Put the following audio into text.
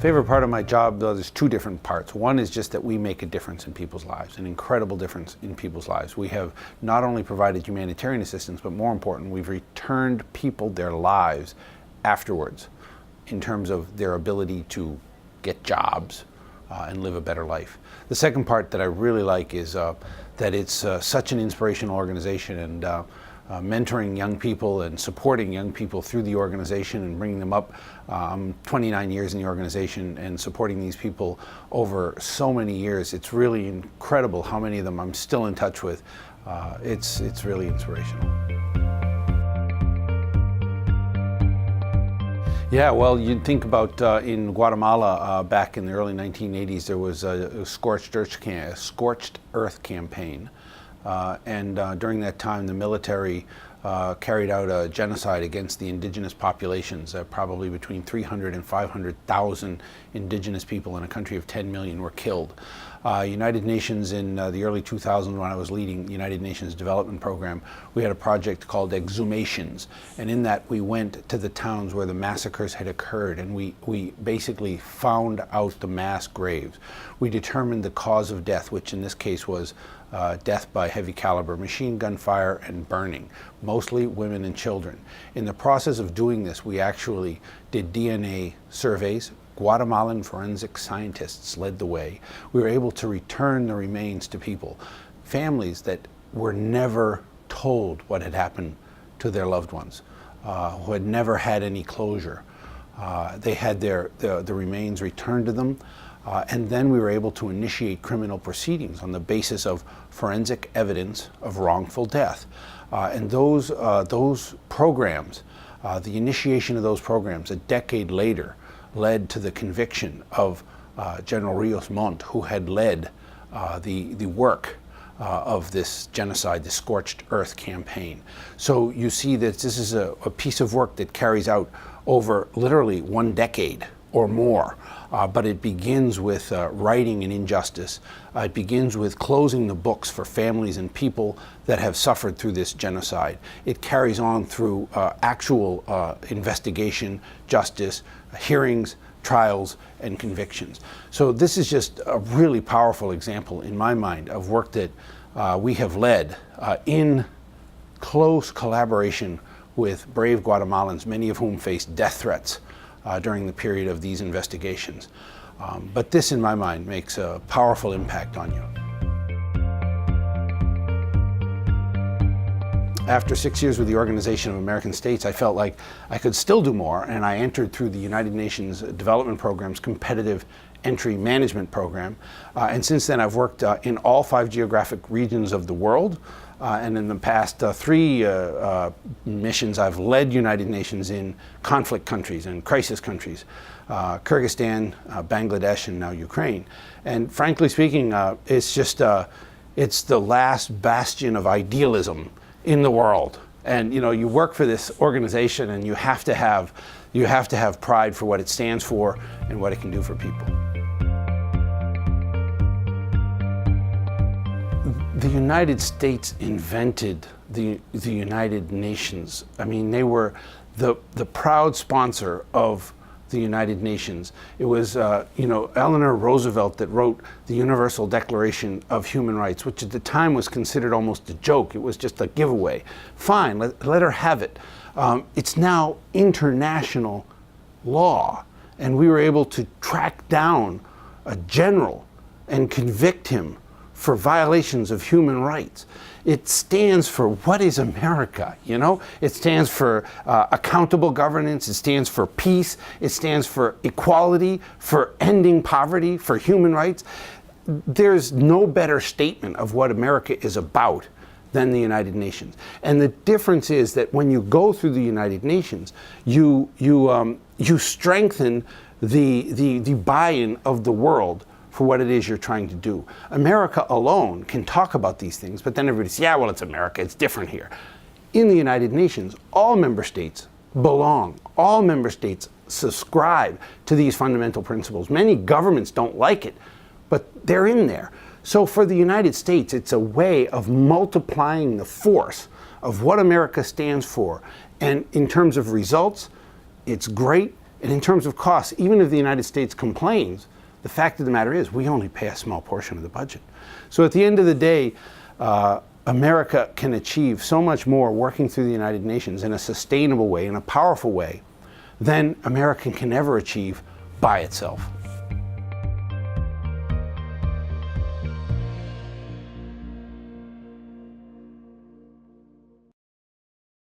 Favorite part of my job, though, there's two different parts. One is just that we make a difference in people's lives, an incredible difference in people's lives. We have not only provided humanitarian assistance, but more important, we've returned people their lives afterwards in terms of their ability to get jobs and live a better life. The second part that I really like is that it's such an inspirational organization, and mentoring young people and supporting young people through the organization and bringing them up. I'm 29 years in the organization and supporting these people over so many years. It's really incredible how many of them I'm still in touch with. It's really inspirational. Yeah, well, you'd think about in Guatemala back in the early 1980s, there was a scorched earth campaign. And during that time, the military carried out a genocide against the indigenous populations. Probably between 300 and 500,000 indigenous people in a country of 10 million were killed. United Nations in the early 2000s, when I was leading the United Nations Development Program, we had a project called Exhumations. And in that, we went to the towns where the massacres had occurred, and we basically found out the mass graves. We determined the cause of death, which in this case was death by heavy caliber machine gun fire and burning, mostly women and children. In the process of doing this, we actually did DNA surveys. Guatemalan forensic scientists led the way. We were able to return the remains to people, families that were never told what had happened to their loved ones, who had never had any closure. They had the remains returned to them. And then we were able to initiate criminal proceedings on the basis of forensic evidence of wrongful death. And those programs, the initiation of those programs a decade later, led to the conviction of General Rios Montt, who had led the work of this genocide, the Scorched Earth campaign. So you see that this is a piece of work that carries out over literally 1 decade or more. But it begins with righting an injustice. It begins with closing the books for families and people that have suffered through this genocide. It carries on through actual investigation, justice, hearings, trials, and convictions. So this is just a really powerful example, in my mind, of work that we have led in close collaboration with brave Guatemalans, many of whom faced death threats during the period of these investigations. But this, in my mind, makes a powerful impact on you. After 6 years with the Organization of American States, I felt like I could still do more, and I entered through the United Nations Development Program's Competitive Entry Management Program. And since then, I've worked in all 5 geographic regions of the world. And in the past 3 missions, I've led United Nations in conflict countries and crisis countries, Kyrgyzstan, Bangladesh, and now Ukraine. And frankly speaking, it's the last bastion of idealism in the world. And you work for this organization, and you have to have pride for what it stands for and what it can do for people. The United States invented the United Nations. I mean, they were the proud sponsor of the United Nations. It was, Eleanor Roosevelt that wrote the Universal Declaration of Human Rights, which at the time was considered almost a joke. It was just a giveaway. Fine, let her have it. It's now international law, and we were able to track down a general and convict him for violations of human rights. It stands for what is America, It stands for accountable governance, it stands for peace, it stands for equality, for ending poverty, for human rights. There's no better statement of what America is about than the United Nations. And the difference is that when you go through the United Nations, you strengthen the buy-in of the world for what it is you're trying to do. America alone can talk about these things, but then everybody says, yeah, well, it's America, it's different here. In the United Nations, all member states belong. All member states subscribe to these fundamental principles. Many governments don't like it, but they're in there. So for the United States, it's a way of multiplying the force of what America stands for. And in terms of results, it's great. And in terms of costs, even if the United States complains, the fact of the matter is we only pay a small portion of the budget. So at the end of the day, America can achieve so much more working through the United Nations in a sustainable way, in a powerful way, than America can ever achieve by itself.